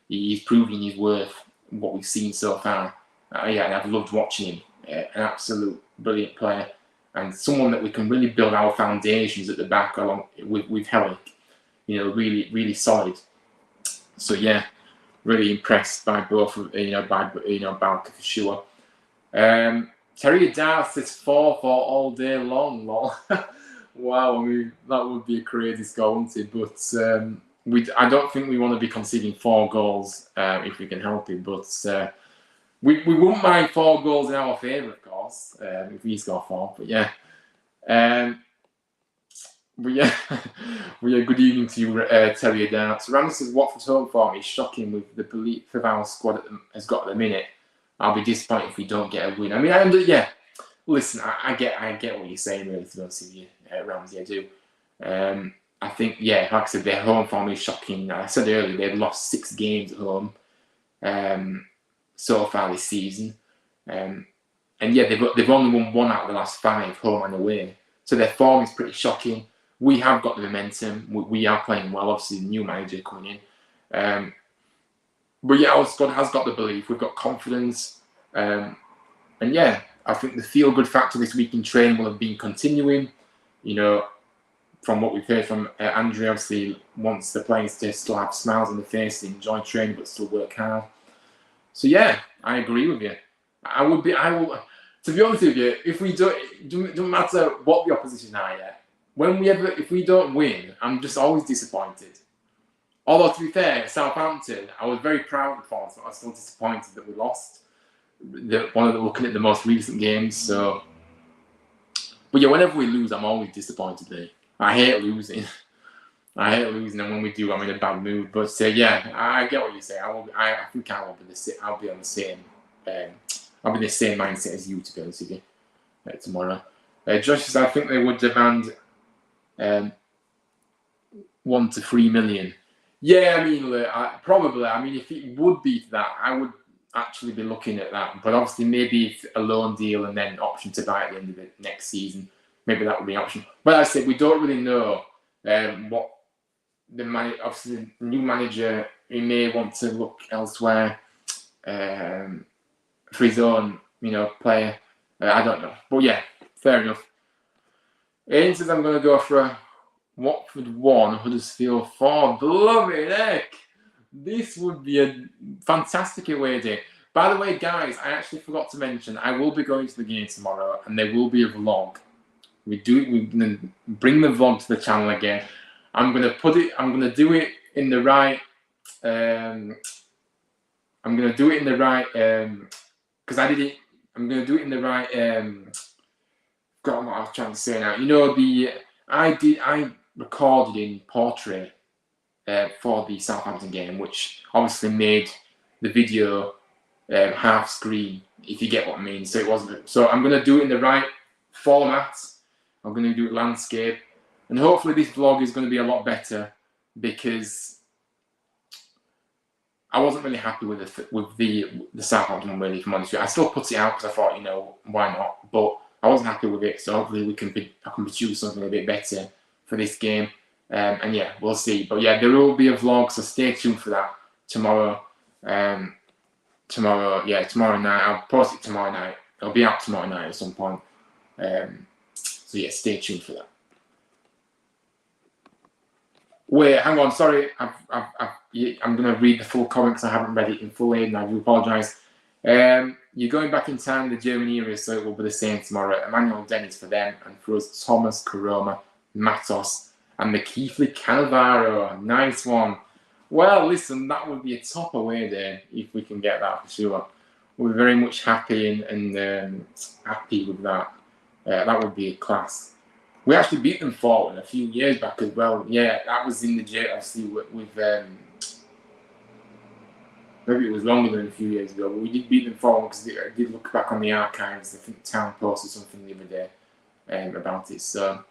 he's proving his worth. What we've seen so far, and I've loved watching him. An absolute brilliant player. And someone that we can really build our foundations at the back along with Helik, really, really solid. So yeah, really impressed by both, Balker for sure. Terry Dart says 4-4 all day long. Lol. Wow, that would be a crazy score, wouldn't it? But I don't think we want to be conceding 4 goals if we can help it. But we wouldn't mind 4 goals in our favour, of course, if we score 4. But yeah. Good evening to you, Terry Dart. So Randy says, Watford's home form is shocking with the belief of our squad has got at the minute. I'll be disappointed if we don't get a win. I mean, listen, I get what you're saying, really, to be honest with you, Ramsey, I do. I think, like I said, their home form is shocking. I said earlier, they've lost 6 games at home so far this season. And they've only won 1 out of the last 5, home and away. So their form is pretty shocking. We have got the momentum. We are playing well. Obviously, the new manager coming in. But our squad has got the belief. We've got confidence. I think the feel-good factor this week in training will have been continuing. From what we've heard from Andre, obviously wants the players to still have smiles on their face, enjoy training, but still work hard. So yeah, I agree with you. I will. To be honest with you, if we don't matter what the opposition are, if we don't win, I'm just always disappointed. Although to be fair, Southampton, I was very proud of the performance, but I was still disappointed that we lost. Looking at the most recent games, so. But yeah, whenever we lose, I'm always disappointed. There, I hate losing. And when we do, I'm in a bad mood. But I get what you say. I think I'll be on the same. I'll be in the same mindset as you, to be honest with you, tomorrow. Josh says, I think they would demand 1 to 3 million. Yeah, I mean, probably. I mean, if it would be that, I would actually be looking at that. But obviously, maybe if a loan deal and then option to buy at the end of the next season, maybe that would be an option. But as I said, we don't really know what obviously the new manager, he may want to look elsewhere. for his own, player. I don't know, but yeah, fair enough. Ian says I'm going to go for a Watford 1, Huddersfield 4. Bloody heck! This would be a fantastic away day. By the way, guys, I actually forgot to mention I will be going to the game tomorrow, and there will be a vlog. We're going to bring the vlog to the channel again. I'm going to do it in the right. I'm going to do it in the right. Because I did it. I'm going to do it in the right. Forgot what I was trying to say now. I recorded in portrait for the Southampton game, which obviously made the video half screen, if you get what I mean. So it wasn't. So I'm going to do it in the right format. I'm going to do it landscape, and hopefully this vlog is going to be a lot better, because I wasn't really happy with the Southampton one, really, if I'm honest with you. I still put it out because I thought, why not? But I wasn't happy with it, so hopefully I can produce something a bit better for this game. And yeah, we'll see. But yeah, there will be a vlog, so stay tuned for that tomorrow. Tomorrow night. I'll post it tomorrow night. It'll be out tomorrow night at some point. So yeah, stay tuned for that. Wait, hang on. Sorry, I'm going to read the full comment because I haven't read it in full, and I do apologise. You're going back in time, the German era, so it will be the same tomorrow. Emmanuel Dennis for them, and for us, Thomas, Karoma, Matos, and the Keithley Cannavaro. Nice one. Well, listen, that would be a top away there if we can get that for sure. We're very much happy and happy with that. That would be a class. We actually beat them 4 a few years back as well. Yeah, that was in the J, obviously, with maybe it was longer than a few years ago, but we did beat them 4 because I did look back on the archives. I think Town posted something the other day about it. So,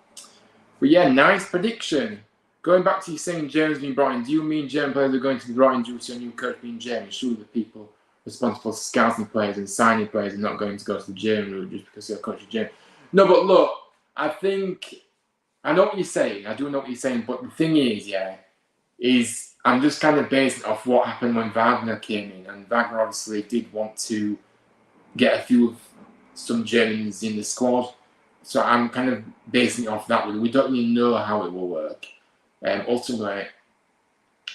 but yeah, nice prediction. Going back to you saying Germans being brought in, do you mean German players are going to be brought in due to a new coach being German? Surely the people responsible for scouting players and signing players are not going to go to the German route just because their coach is German. No, but look, I know what you're saying. I do know what you're saying, but the thing is I'm just kind of basing it off what happened when Wagner came in, and Wagner obviously did want to get some Germans in the squad. So I'm kind of basing it off that. We don't really know how it will work. Ultimately,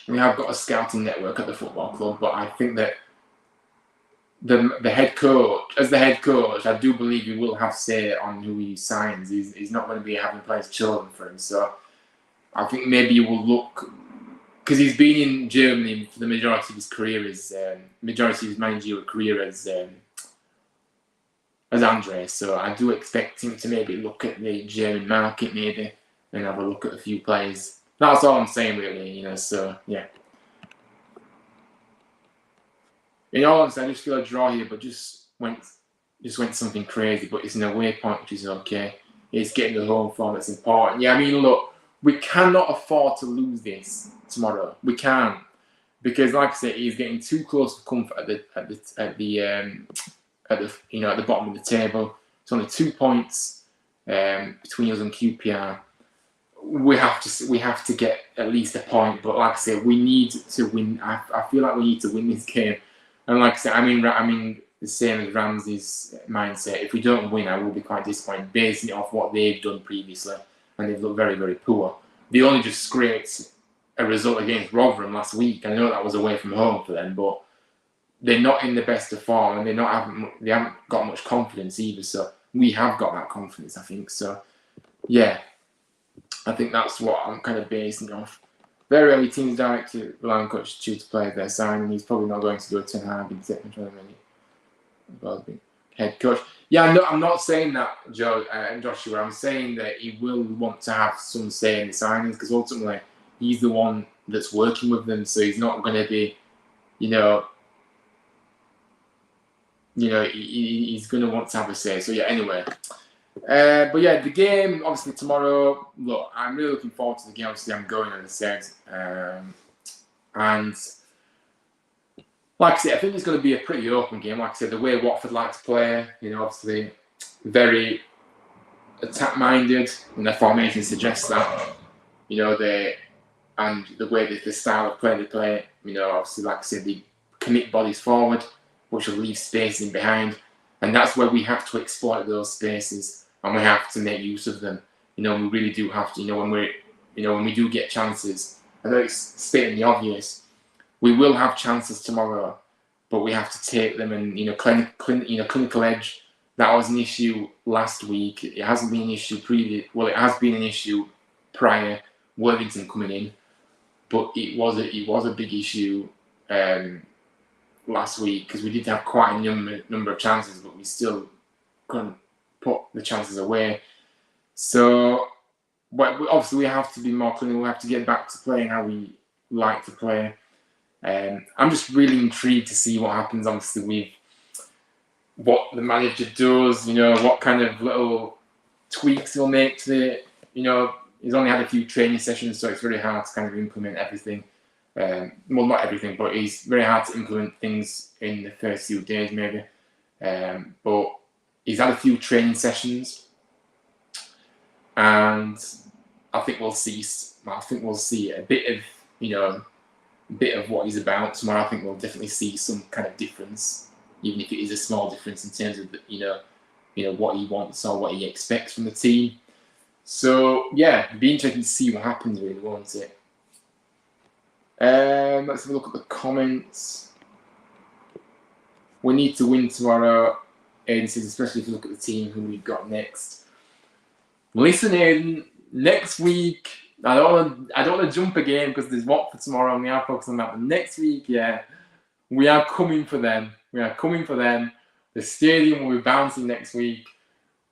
we have got a scouting network at the football club, but I think that the head coach, as the head coach, I do believe he will have say on who he signs. He's not going to be having players chosen for him. So I think maybe he will look, because he's been in Germany for the majority of his career, majority of his managerial career as Andre. So I do expect him to maybe look at the German market maybe and have a look at a few players. That's all I'm saying really, so yeah. In all honesty, I just feel a draw here, but just went something crazy. But it's an away point, which is okay. It's getting the home form that's important. Yeah, I mean, look, we cannot afford to lose this tomorrow. We can't, because, like I said, he's getting too close to comfort at the bottom of the table. It's only 2 points between us and QPR. We have to get at least a point. But like I said, we need to win. I feel like we need to win this game. And like I said, I mean the same as Ramsey's mindset. If we don't win, I will be quite disappointed, basing it off what they've done previously, and they've looked very, very poor. They only just scraped a result against Rotherham last week. I know that was away from home for them, but they're not in the best of form, and they haven't got much confidence either. So we have got that confidence, I think. So yeah, I think that's what I'm kind of basing it off. Very early teams director, allowing coach to choose players they're signing. He's probably not going to go to Ten Hag in second head coach. Yeah, no, I'm not saying that, Joshua. I'm saying that he will want to have some say in the signings, because ultimately he's the one that's working with them. So he's not going to be, he's going to want to have a say. So yeah, anyway. But yeah, the game obviously tomorrow. Look, I'm really looking forward to the game. Obviously, I'm going, as I said, and like I said, I think it's going to be a pretty open game. Like I said, the way Watford like to play, obviously very attack-minded, and their formation suggests that. And the way the style of play they play, obviously, like I said, they commit bodies forward. which will leave space in behind. And that's where we have to exploit those spaces, and we have to make use of them. We really do have to. When we do get chances, I know it's stating the obvious. We will have chances tomorrow, but we have to take them. And clinical edge. That was an issue last week. It hasn't been an issue previous. Well, it has been an issue prior Worthington coming in, but it was a big issue last week, because we did have quite a number of chances, but we still couldn't put the chances away. So, but obviously we have to be more clinical. We have to get back to playing how we like to play. I'm just really intrigued to see what happens, obviously, with what the manager does. What kind of little tweaks he'll make to it. He's only had a few training sessions, so it's very hard to kind of implement everything. Well, not everything, but it's very hard to implement things in the first few days, maybe. But he's had a few training sessions, and I think we'll see a bit of what he's about tomorrow. I think we'll definitely see some kind of difference, even if it is a small difference in terms of what he wants or what he expects from the team. So yeah, it'd be interesting to see what happens, really, won't it? Let's have a look at the comments. We need to win tomorrow, Aiden says, especially if you look at the team who we've got next. Listen, Aiden, next week, I don't want to jump again because there's Watford tomorrow and we are focused on that. But next week, yeah, we are coming for them. The stadium will be bouncing next week.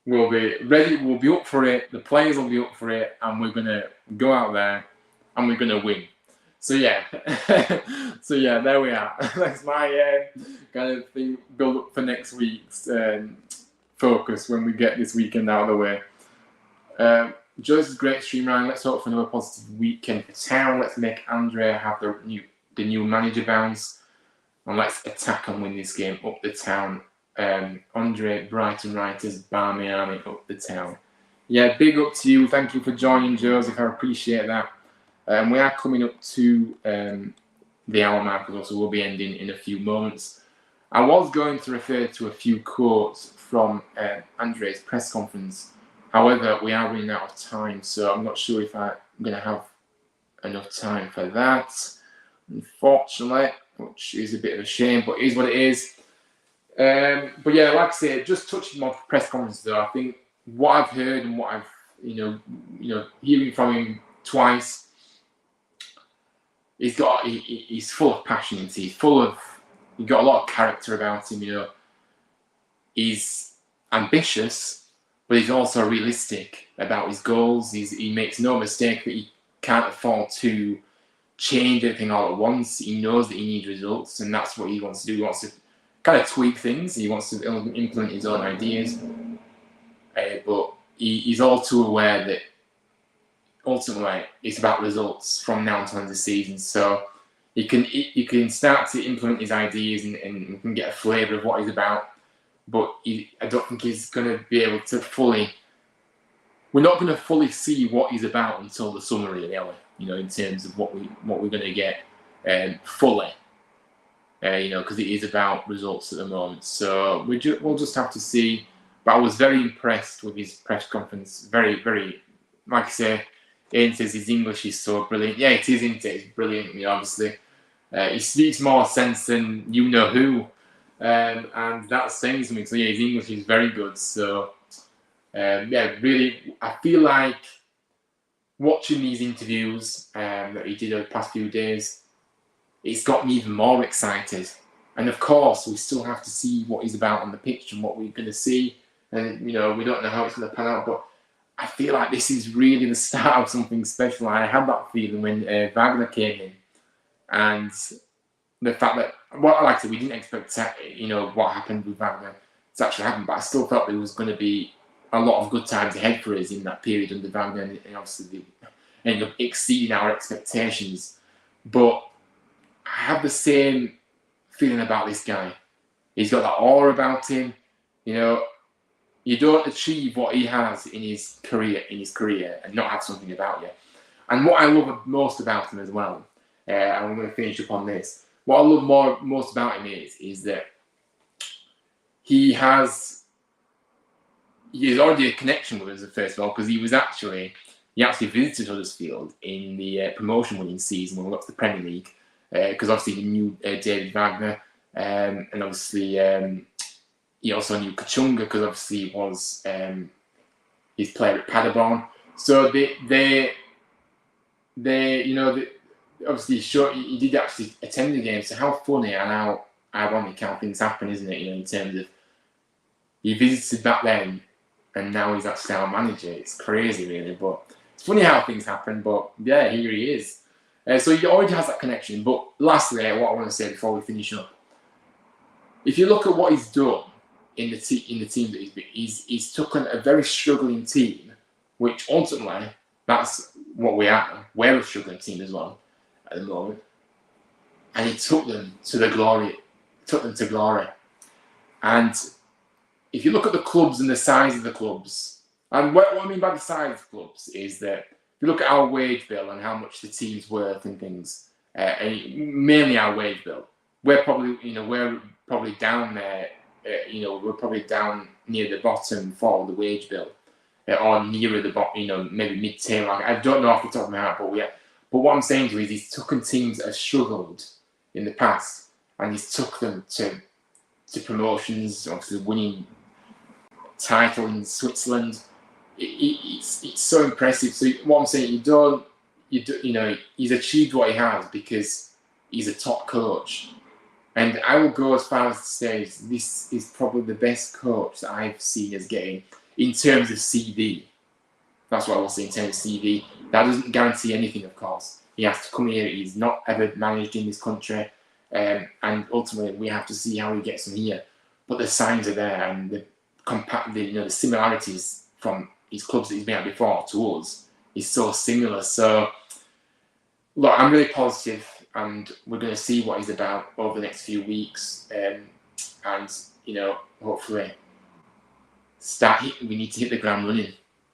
We'll be ready. We'll be up for it. The players will be up for it, and we're gonna go out there and we're gonna win. So yeah, there we are. That's my kind of thing. Build up for next week's focus when we get this weekend out of the way. Joyce's great stream, Ryan. Let's hope for another positive weekend for Town. Let's make Andre have the new manager bounce, and let's attack and win this game up the Town. Andre Breitenreiter's Barmy Army up the Town. Yeah, big up to you. Thank you for joining, Joseph. I appreciate that. We are coming up to the hour mark, so we'll be ending in a few moments. I was going to refer to a few quotes from Andre's press conference. However, we are running out of time, so I'm not sure if I'm going to have enough time for that, unfortunately, which is a bit of a shame, but it is what it is. But yeah, like I say, just touching on press conference though, I think what I've heard and what I've hearing from him twice, he's full of passion. He's got a lot of character about him. He's ambitious, but he's also realistic about his goals. He makes no mistake that he can't afford to change everything all at once. He knows that he needs results, and that's what he wants to do. He wants to kind of tweak things. He wants to implement his own ideas, but he's all too aware that ultimately it's about results from now until the end of the season. So you can start to implement his ideas and we can get a flavour of what he's about, but I don't think he's going to be able to fully. We're not going to fully see what he's about until the summer, really, in terms of what we're going to get fully. Because it is about results at the moment. So we'll just have to see. But I was very impressed with his press conference. Very, very, like I say, Ian says his English is so brilliant. Yeah, it is, isn't it? It's brilliant, obviously. He speaks more sense than you-know-who. And that's saying something. So yeah, his English is very good. So, really, I feel like watching these interviews that he did over the past few days, it's got me even more excited. And of course, we still have to see what he's about on the pitch and what we're going to see. And, we don't know how it's going to pan out. But I feel like this is really the start of something special. I had that feeling when Wagner came in. And the fact that, like I said, we didn't expect, what happened with Wagner to actually happen. But I still felt there was going to be a lot of good times ahead for us in that period under Wagner. And obviously, they ended up exceeding our expectations. But I have the same feeling about this guy. He's got that aura about him. You don't achieve what he has in his career and not have something about you. And what I love most about him as well, and I'm going to finish up on this. What I love most about him is that he has already a connection with us, first of all, because he actually visited Huddersfield in the promotion-winning season when we got to the Premier League, because obviously he knew David Wagner, and obviously he also knew Kachunga, because obviously he was his player at Paderborn. So they obviously he did actually attend the game. So how funny and how ironic how things happen, isn't it? In terms of he visited back then, and now he's actually our manager. It's crazy, really, but it's funny how things happen. But yeah, here he is. So he already has that connection. But lastly, what I want to say before we finish up, if you look at what he's done in the team that he's taken a very struggling team, which ultimately that's what we are. We're a struggling team as well at the moment, and he took them to glory. And if you look at the clubs and the size of the clubs, and what I mean by the size of clubs is that if you look at our wage bill and how much the team's worth and things, and mainly our wage bill, we're probably down there. We're probably down near the bottom for the wage bill, or nearer the bottom. Maybe mid-tier. I don't know off the top of my head, but what I'm saying to you is he's taken teams that have struggled in the past, and he's took them to promotions, obviously winning title in Switzerland. It's so impressive. So what I'm saying, he's achieved what he has because he's a top coach. And I will go as far as to say this is probably the best coach that I've seen us getting in terms of CV. That's what I will say in terms of CV. That doesn't guarantee anything, of course. He has to come here. He's not ever managed in this country. And ultimately, we have to see how he gets on here. But the signs are there, and the similarities from his clubs that he's been at before to us is so similar. So, look, I'm really positive, and we're going to see what he's about over the next few weeks. And hopefully, we need to hit the ground running.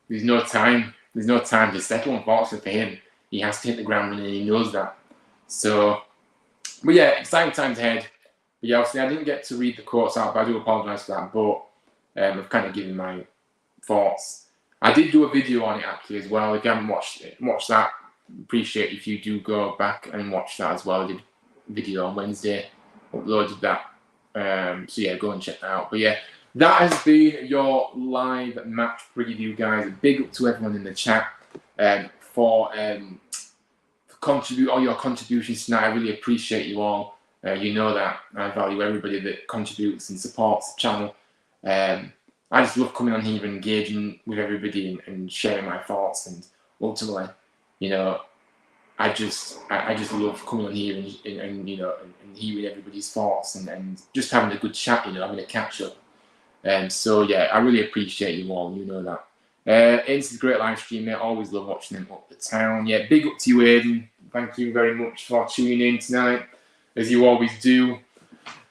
There's no time to settle, unfortunately, for him. He has to hit the ground running, and he knows that. So, but yeah, exciting times ahead. But yeah, obviously I didn't get to read the quotes out, but I do apologise for that. But I've kind of given my thoughts. I did do a video on it actually as well. If you haven't watched that, appreciate if you do go back and watch that as well. I did a video on Wednesday, uploaded that. So yeah, go and check that out. But yeah, that has been your live match preview, guys. Big up to everyone in the chat for all your contributions tonight. I really appreciate you all. You know that I value everybody that contributes and supports the channel. I just love coming on here and engaging with everybody and sharing my thoughts. And ultimately, I just love coming on here and hearing everybody's thoughts and just having a good chat. Having a catch up. So yeah, I really appreciate you all. You know that. It's a great live stream, mate. Always love watching them up the town. Yeah, big up to you, Aidan. Thank you very much for tuning in tonight, as you always do.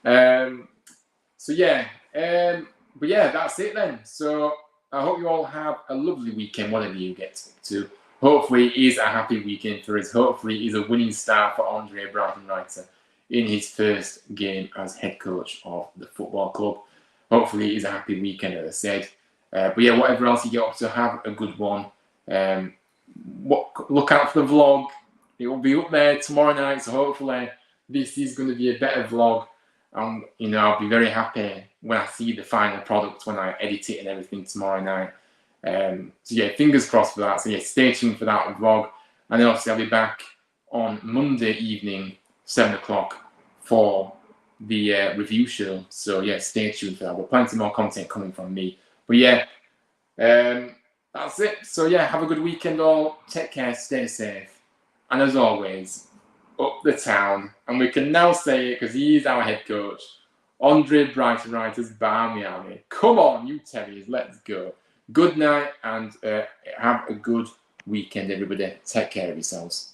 So yeah, but yeah, that's it then. So I hope you all have a lovely weekend, whatever you get to. Hopefully it is a happy weekend for us. Hopefully it is a winning start for Andre Breitenreiter in his first game as head coach of the football club. Hopefully it is a happy weekend, as I said. But yeah, whatever else you get up to, have a good one. Look out for the vlog. It will be up there tomorrow night, so hopefully this is going to be a better vlog. I'll be very happy when I see the final product, when I edit it and everything tomorrow night. So yeah, fingers crossed for that. So yeah, stay tuned for that vlog. And then obviously I'll be back on Monday evening, 7 o'clock, for the review show. So yeah, stay tuned for that. There's plenty more content coming from me. But yeah, that's it. So yeah, have a good weekend all. Take care, stay safe. And as always, up the town. And we can now say it because he is our head coach. Andre Breitenreiter's Barmy Army. Come on, you Terriers, let's go. Good night and have a good weekend, everybody. Take care of yourselves.